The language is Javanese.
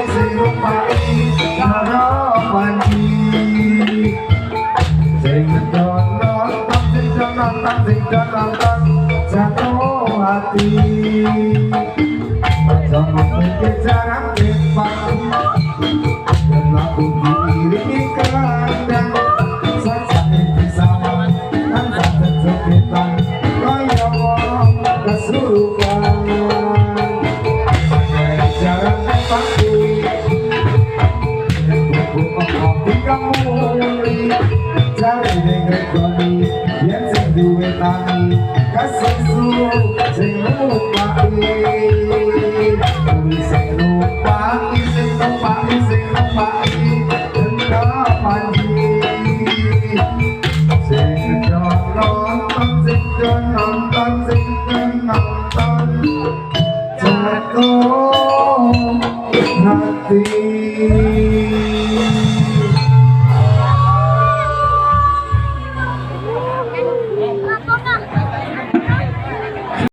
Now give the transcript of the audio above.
sing rupai karo panji sing nonton sing nonton jatuh hati jangan mikir jarang depan dan aku diiringi kandang saja di sana kan saja cepetan kaya wong kesurupan jarang depan kopi kamu cari negeri yang sing duwe tangi kasusu sing lupai sing lupai tenda panji sing nonton jatuh hati